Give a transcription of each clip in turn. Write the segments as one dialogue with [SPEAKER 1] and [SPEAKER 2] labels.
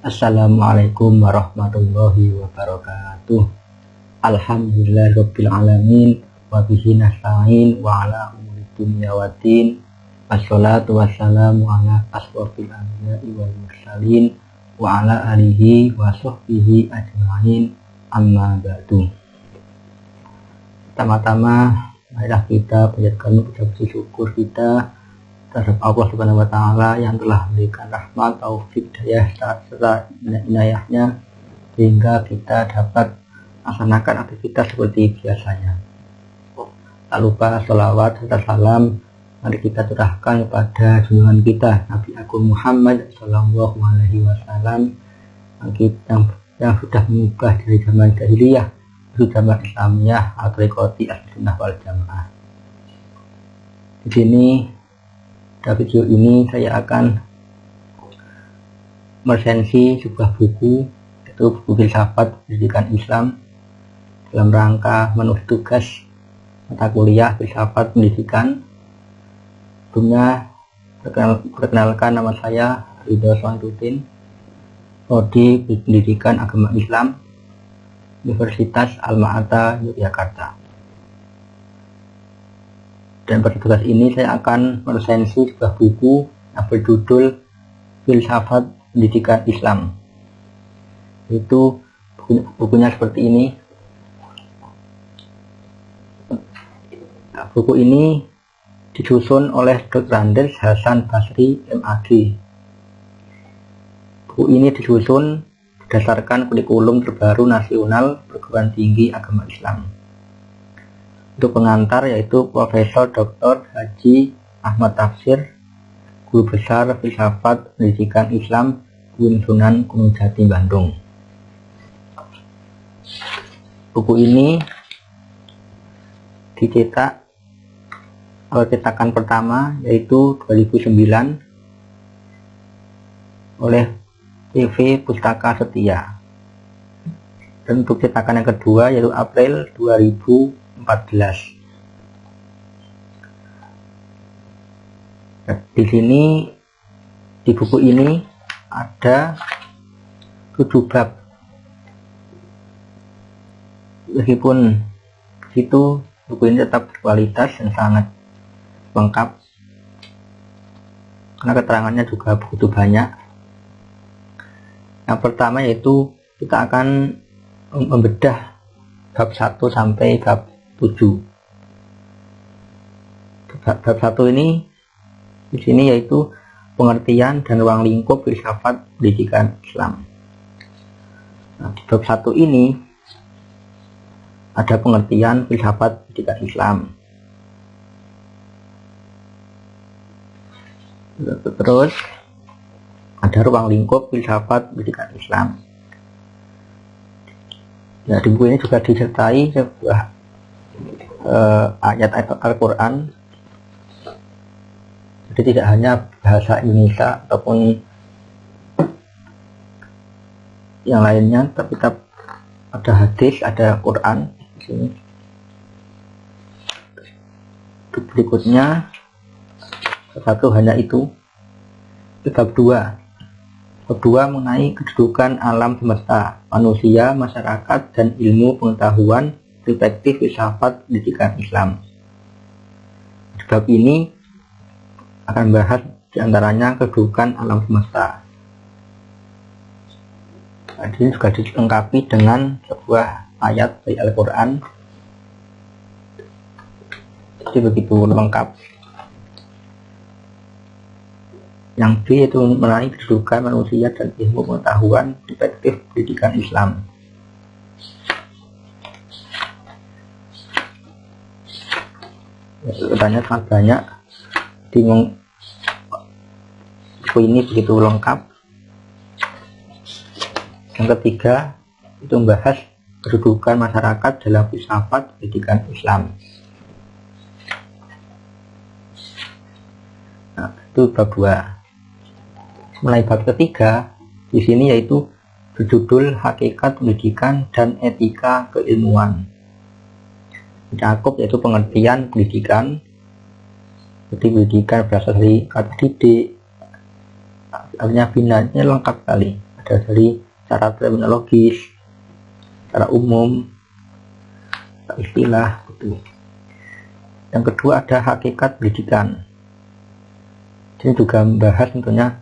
[SPEAKER 1] Assalamualaikum warahmatullahi wabarakatuh. Alhamdulillahirabbil alamin wa bihi nasta'in wa ala umuri dunya waddin. Wassalatu wassalamu ala asrofil anbiya'i wal mursalin wa ala alihi wa sahbihi ajma'in, amma ba'du. Pertama-tama marilah kita panjatkan ucapan syukur kita terhadap Allah Subhanahu wa taala yang telah memberikan rahmat, taufik, hidayah serta inayahnya sehingga kita dapat melaksanakan aktivitas seperti biasanya. Tak lupa sholawat serta salam mari kita curahkan kepada junjungan kita Nabi Agung Muhammad Sallallahu Alaihi Wasallam yang sudah mengubah dari zaman jahiliyah menuju zaman Islamiyah atau Iqoti As-Sunnah wal Jamaah. Di sini pada video ini saya akan meresensi sebuah buku, yaitu buku filsafat pendidikan Islam dalam rangka menulis tugas mata kuliah filsafat pendidikan. Sebelumnya perkenalkan, nama saya Ridho Soantuddin, Prodi Pendidikan Agama Islam, Universitas Alma-Ata Yogyakarta. Dan pada tugas ini saya akan meresensi sebuah buku yang berjudul Filsafat Pendidikan Islam. Itu bukunya seperti ini. Buku ini disusun oleh Dr. Andes Hasan Basri MAG. Buku ini disusun berdasarkan kurikulum terbaru nasional perguruan tinggi agama Islam. Untuk pengantar yaitu Profesor Dr. Haji Ahmad Tafsir, Guru Besar Filsafat Pendidikan Islam UIN Sunan Gunung Jati, Bandung. Buku ini dicetak oleh cetakan pertama yaitu 2009 oleh TV Pustaka Setia. Dan untuk cetakan yang kedua yaitu April 2014. Di sini di buku ini ada 7 bab. Meskipun itu buku ini tetap berkualitas dan sangat lengkap karena keterangannya juga begitu banyak. Yang pertama yaitu kita akan membedah bab 1 sampai bab 7. Bab 1 ini di sini yaitu pengertian dan ruang lingkup filsafat pendidikan Islam. Nah, di bab 1 ini ada pengertian filsafat pendidikan Islam. Terus ada ruang lingkup filsafat pendidikan Islam. Ya, di buku ini juga disertai sebuah ayat Al-Quran. Jadi tidak hanya bahasa Indonesia ataupun yang lainnya, tapi ada hadis, ada Quran di sini. Berikutnya satu hanya itu. Bab 2 mengenai kedudukan alam semesta, manusia, masyarakat, dan ilmu pengetahuan perspektif filsafat pendidikan Islam. Di bab ini akan membahas diantaranya kedudukan alam semesta. Ini juga dilengkapi dengan sebuah ayat dari Al-Quran. Jadi begitu lengkap. Yang B itu mengenai kedudukan manusia dan ilmu pengetahuan perspektif pendidikan Islam. Katanya sangat banyak. Di buku ini begitu lengkap. Yang ketiga itu membahas kedudukan masyarakat dalam filsafat pendidikan Islam. Nah, itu bab 2. Mulai bab ketiga di sini yaitu berjudul Hakikat Pendidikan dan Etika Keilmuan. Mencakup yaitu pengertian pendidikan. Jadi pendidikan berasal dari kata didik, artinya binanya lengkap sekali. ada dari cara terminologis, secara umum, istilah gitu. Yang kedua ada hakikat pendidikan. Ini juga membahas tentunya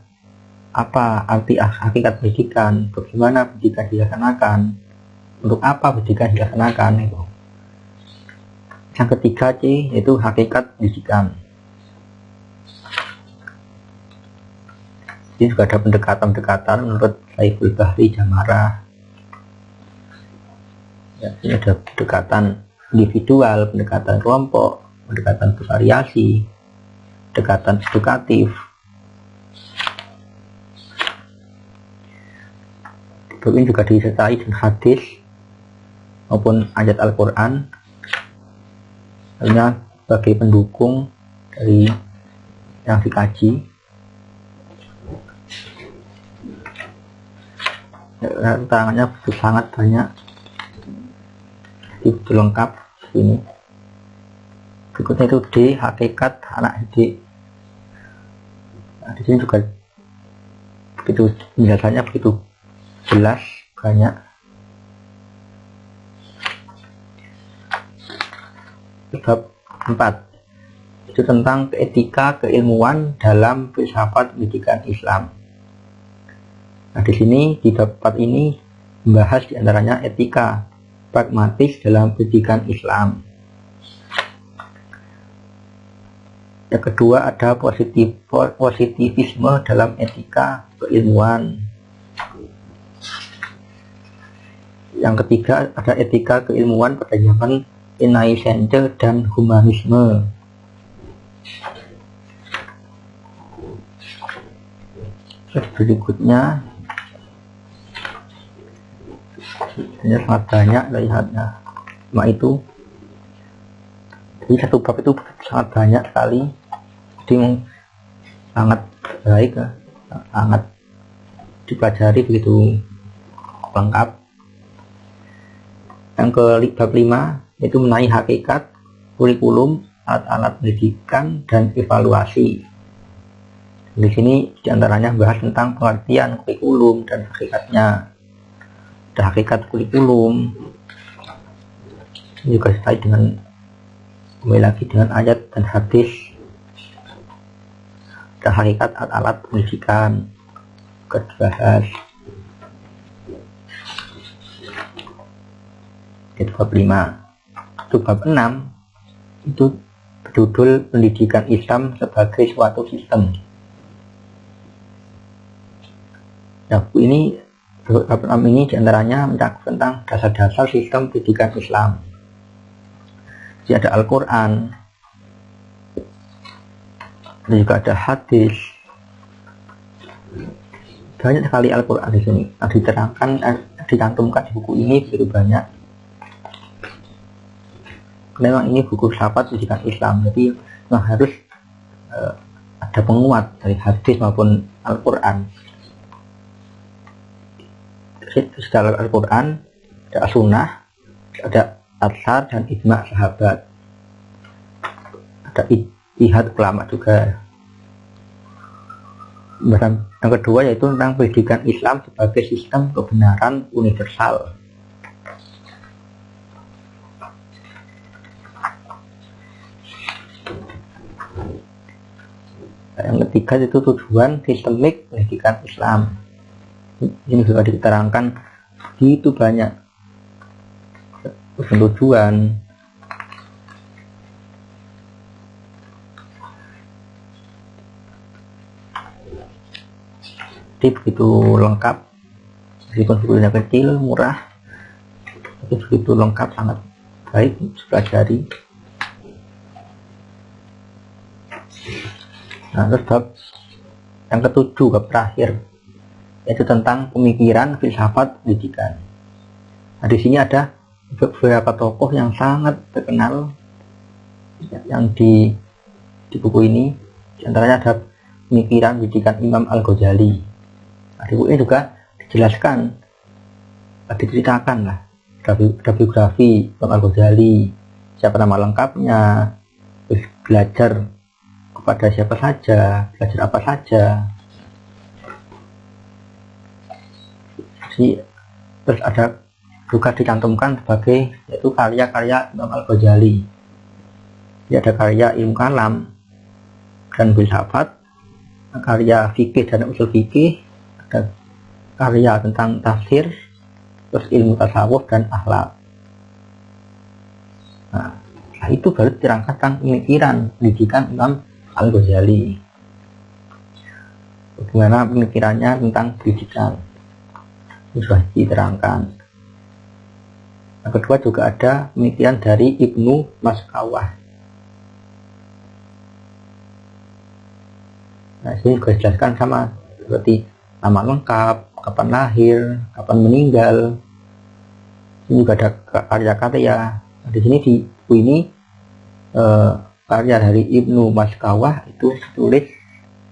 [SPEAKER 1] apa arti hakikat pendidikan, bagaimana pendidikan dilaksanakan, untuk apa pendidikan dilaksanakan itu. Yang ketiga C yaitu hakikat pendidikan. Ini juga ada pendekatan-pendekatan menurut Saiful Bahri Jamarah. Ya, ini ada pendekatan individual, pendekatan kelompok, pendekatan bervariasi, pendekatan edukatif. Ini juga disertai dengan hadis maupun ayat Al-Quran, hanya sebagai pendukung dari yang dikaji. Tangannya sangat banyak, itu lengkap ini. Berikutnya itu D, hakikat anak didik. Nah, di sini juga begitu penjelasannya begitu jelas, banyak. Bab 4 itu tentang etika keilmuan dalam filsafat pendidikan Islam. Nah, di sini di bab 4 ini membahas diantaranya etika pragmatis dalam pendidikan Islam. Yang kedua ada positivisme dalam etika keilmuan. Yang ketiga ada etika keilmuan pada zaman Renaissance dan humanisme. Berikutnya ini sangat banyak lihatnya. Cuma itu, jadi satu bab itu sangat banyak sekali, jadi sangat baik, sangat dipelajari begitu lengkap. Yang ke bab 5 yaitu mengenai hakikat, kurikulum, alat-alat pendidikan dan evaluasi. Di sini diantaranya membahas tentang pengertian kurikulum dan hakikatnya. Ada hakikat kurikulum, juga terkait dengan kembali lagi dengan ayat dan hadis. Ada hakikat alat-alat pendidikan juga dibahas. Itu bab 5. Itu bab 6 itu berjudul pendidikan Islam sebagai suatu sistem. Nah, ini bab 6 ini diantaranya mencakup tentang dasar-dasar sistem pendidikan Islam. Jadi ada Al-Quran, dan juga ada hadis. Banyak sekali Al-Quran di sini. Nah, diterangkan, dicantumkan di buku ini begitu banyak. Memang ini buku filsafat pendidikan Islam, jadi memang harus ada penguat dari hadis maupun Al-Quran. Secara Al-Quran ada As-Sunnah, ada Athar dan Ijma' sahabat, ada ijtihad ulama juga. Yang kedua yaitu tentang pendidikan Islam sebagai sistem kebenaran universal. Yang ketiga itu tujuan sistemik pendidikan Islam. Ini juga diterangkan begitu banyak tujuan. Jadi begitu lengkap, meskipun bukunya kecil, murah, tapi begitu lengkap, sangat baik dipelajari. Nah, terus bab yang ketujuh, bab terakhir, yaitu tentang pemikiran filsafat pendidikan. Nah, di sini ada beberapa tokoh yang sangat terkenal yang di buku ini. Di antaranya ada pemikiran pendidikan Imam Al-Ghazali. Nah, di buku ini juga dijelaskan, diceritakan lah, ada biografi Imam Al-Ghazali, siapa nama lengkapnya, belajar kepada siapa saja, belajar apa saja. Terus ada juga dicantumkan sebagai yaitu karya-karya Imam Al-Ghazali. Jadi ada karya ilmu kalam dan filsafat, karya fikih dan usul fikih, ada karya tentang tafsir, terus ilmu tasawuf dan akhlak. Nah, setelah itu baru dirangkai tentang pemikiran pendidikan Imam Al-Ghazali. Bagaimana pemikirannya tentang pendidikan itu sudah diterangkan. Yang kedua juga ada pemikiran dari Ibnu Maskawah. Nah, ini juga dijelaskan sama seperti nama lengkap, kapan lahir, kapan meninggal. Ini juga ada karya-karya. Nah, di sini di buku ini karya dari Ibnu Maskawah itu ditulis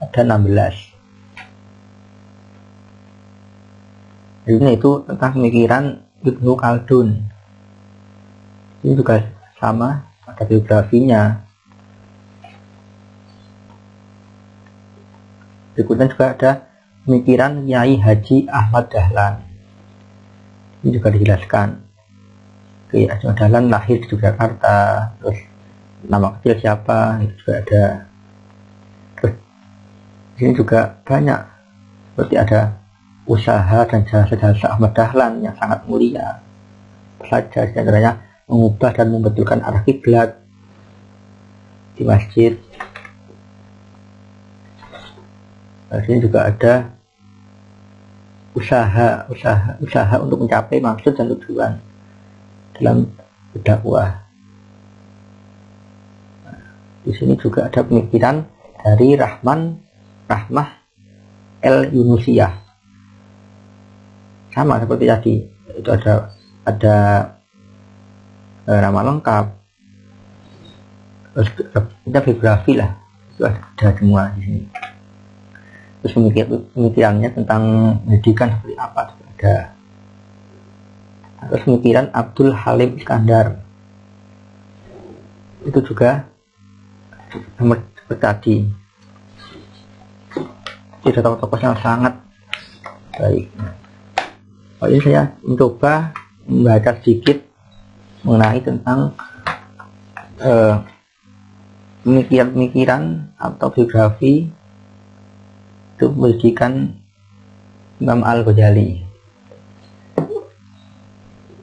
[SPEAKER 1] ada 16. Ini itu tentang pemikiran Ibnu Khaldun. Ini juga sama, ada biografinya. Berikutnya juga ada pemikiran Nyai Haji Ahmad Dahlan. Ini juga dijelaskan. Oke, Ahmad Dahlan lahir di Yogyakarta, terus nama kecil siapa, itu juga ada. Terus di sini juga banyak, seperti ada usaha dan jasa-jasa Ahmad Dahlan yang sangat mulia. Saja sebenarnya mengubah dan membetulkan arah kiblat di masjid. Di sini juga ada usaha untuk mencapai maksud dan tujuan dalam berdakwah. Di sini juga ada pemikiran dari Rahmah El Yunusiyah. Sama seperti tadi, itu ada nama lengkap, terus kita biografi lah, itu ada semua di sini. Terus pemikirannya tentang pendidikan seperti apa juga ada. Terus pemikiran Abdul Halim Iskandar, itu juga seperti tadi. Ada tokoh-tokoh yang sangat baik. Ini saya mencoba membaca sedikit mengenai tentang pemikiran atau biografi itu pendidikan Imam Al-Ghazali.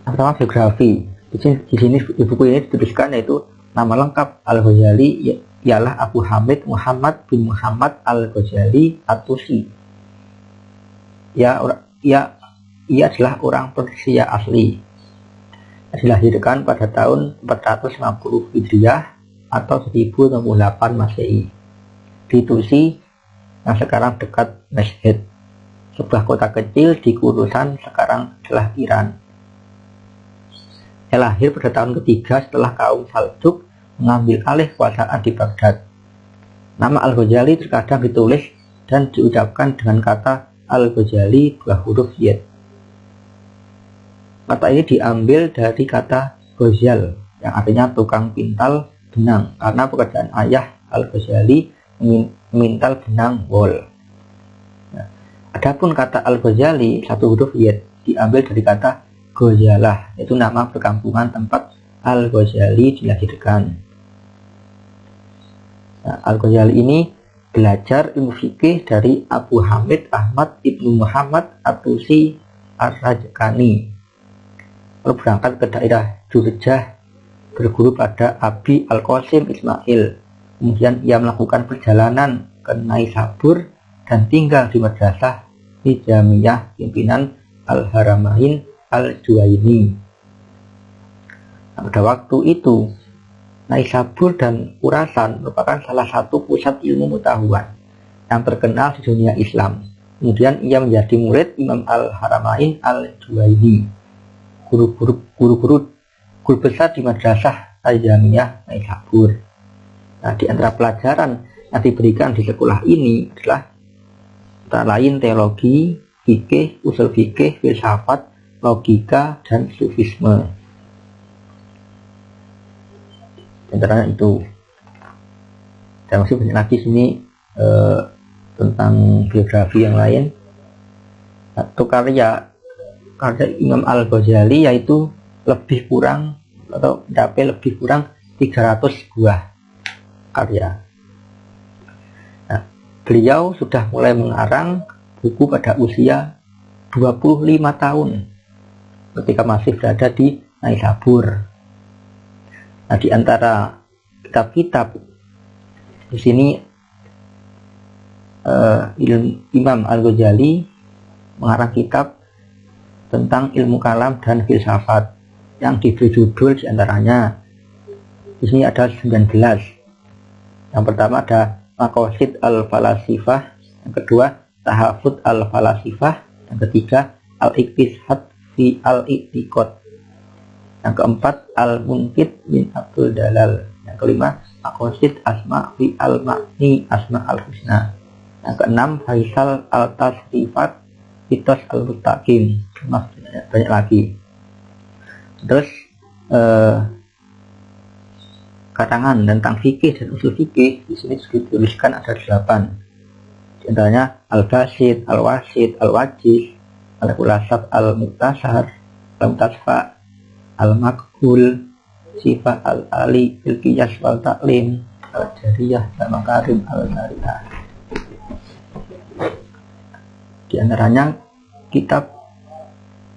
[SPEAKER 1] Pertama biografi. Di sini di buku ini dituliskan yaitu nama lengkap Al-Ghazali ialah Abu Hamid Muhammad bin Muhammad Al-Ghazali At-Tusi. Ia adalah orang Persia asli. Dilahirkan pada tahun 450 Hijriah atau 1068 Masehi di Tusi yang sekarang dekat Mashhad, sebuah kota kecil di Khorasan sekarang adalah Iran. Ia lahir pada tahun ketiga setelah kaum Saljuk mengambil alih kekuasaan di Baghdad. Nama Al-Ghazali terkadang ditulis dan diucapkan dengan kata Al-Ghazali dua huruf yad. Kata ini diambil dari kata Ghazal yang artinya tukang pintal benang, karena pekerjaan ayah Al-Ghazali memintal benang wol. Nah, adapun kata Al-Ghazali satu huruf yad diambil dari kata Ghazalah, yaitu nama perkampungan tempat Al-Ghazali dilahirkan. Nah, Al-Ghazali ini belajar ilmu fikih dari Abu Hamid Ahmad ibnu Muhammad At-Tusi Ar-Rajkani. Lalu berangkat ke daerah Jurjah, berguru pada Abi Al-Qasim Ismail. Kemudian ia melakukan perjalanan ke Naisabur dan tinggal di madrasah Nizamiyah pimpinan Al-Haramain Al-Juwaini. Nah, pada waktu itu Naisabur dan Khorasan merupakan salah satu pusat ilmu pengetahuan yang terkenal di dunia Islam. Kemudian ia menjadi murid Imam Al-Haramain Al-Juwaini, guru besar di madrasah Al-Jamiyah Naisabur. Nah, di antara pelajaran yang diberikan di sekolah ini adalah antara lain teologi, fikih, usul fikih, filsafat, logika, dan sufisme. Antara itu, dan masih banyak lagi sini tentang biografi yang lain. Satu karya karya Imam Al-Ghazali, yaitu lebih kurang atau mencapai lebih kurang 300 buah karya. Nah, beliau sudah mulai mengarang buku pada usia 25 tahun ketika masih berada di Naisabur. Nah, di antara kitab-kitab di sini Imam Al-Ghazali mengarang kitab tentang ilmu kalam dan filsafat yang diberi judul diantaranya di sini ada 19. Yang pertama ada Maqasid al-Falasifah, yang kedua Tahafut al-Falasifah, yang ketiga Al-Iqtisad fi al-I'tiqad, yang keempat Al-Munqidh min Abdul Dalal, yang kelima Maqasid Asma fi al-Ma'ni Asma al-Husna, yang keenam Faisal al-Tasrifat Fitos al-Mustaqim. Banyak lagi. Terus karangan tentang fikih dan usul fikih di sini dituliskan ada 8. Di antaranya Al-Basid, Al-Wasid, Al-Wajiz, Al-Qulasab, Al-Muktasar, Al-Mutasfa, Al-Makhul, Sifat Al-Ali, Al-Qiyas wal Ta'lim, Al-Jariyah, Al-Makarim, Al-Zariyah. Di antaranya kitab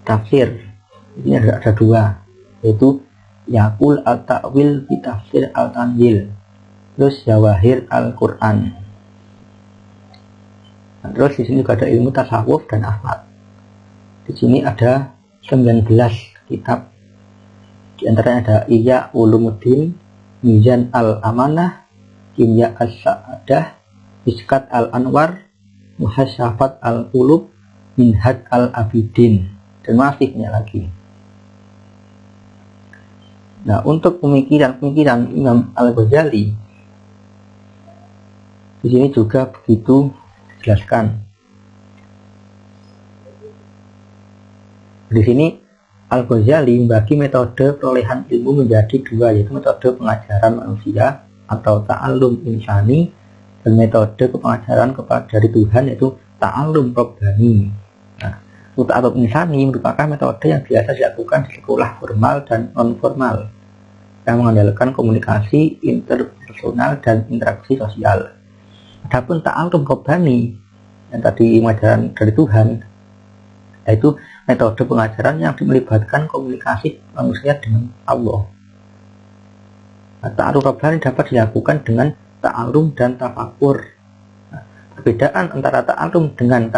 [SPEAKER 1] tafsir. Ini ada 2, yaitu Yaqul Al-Ta'wil fi Tafsir Al-Tanzil, terus Jawahir Al-Quran. Nah, terus di sini juga ada ilmu tasawuf dan akhlak. Di sini ada 19 kitab. Di antaranya ada Ihya Ulumuddin, Mizan Al-Amanah, Kimya As-Sa'adah, Miskat Al-Anwar, Muhasyafat Al-Qulub, Minhaj Al-Abidin, dan masih banyak lagi. Nah, untuk pemikiran Imam Al-Ghazali di sini juga begitu dijelaskan. Di sini Al-Ghazali membagi metode perolehan ilmu menjadi 2, yaitu metode pengajaran manusia atau ta'allum insani dan metode pengajaran dari Tuhan, yaitu ta'allum rabbani. Nah, ta'allum insani merupakan metode yang biasa dilakukan di sekolah formal dan non formal yang mengandalkan komunikasi interpersonal dan interaksi sosial. Adapun ta'allum rabbani yang tadi pengajaran dari Tuhan, yaitu metode pengajaran yang melibatkan komunikasi manusia dengan Allah. Nah, ta'allum rabbani dapat dilakukan dengan ta'allum dan tafakur. Nah, perbedaan antara ta'allum dengan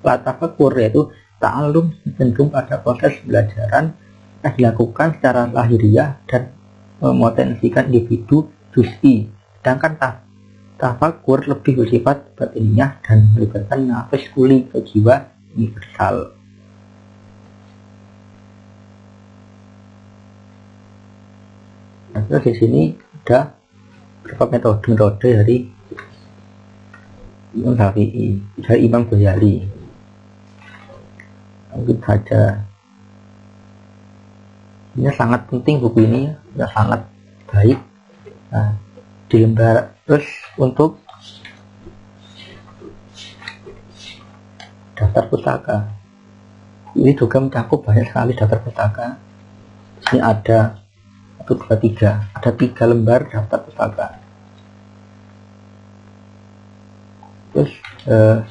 [SPEAKER 1] tafakur yaitu ta'allum cenderung pada proses pembelajaran yang dilakukan secara lahiriah dan memotensikan individu juz'i, sedangkan tafakur lebih bersifat batiniah dan melibatkan nafas kuli ke jiwa universal. Nah, terus di sini ada beberapa metode dari Imam Syafi'i, dari Imam Ghazali. Mungkin saja ini sangat penting, buku ini ya, sangat baik. Nah, di lembar terus untuk daftar pustaka ini juga mencakup banyak sekali daftar pustaka. Ini ada 1, 2, 3, ada 3 lembar daftar pustaka. Terus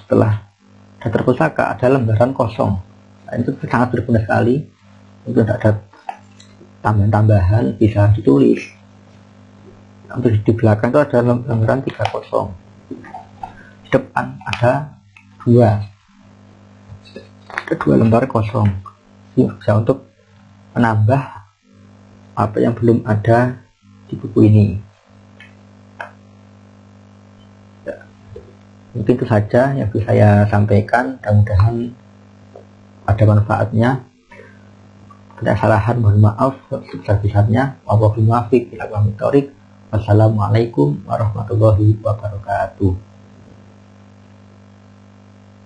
[SPEAKER 1] setelah daftar pustaka ada lembaran kosong. Nah, itu sangat berguna sekali. Itu tidak ada tambahan-tambahan, bisa ditulis. Untuk di belakang itu ada lembaran 3 kosong. Di depan ada 2 lembar kosong. Ini bisa untuk menambah apa yang belum ada di buku ini. Ya, mungkin itu saja yang bisa saya sampaikan. Mudah-mudahan ada manfaatnya. Ada kesalahan, mohon maaf sebesar-besarnya. Wassalamualaikum warahmatullahi wabarakatuh.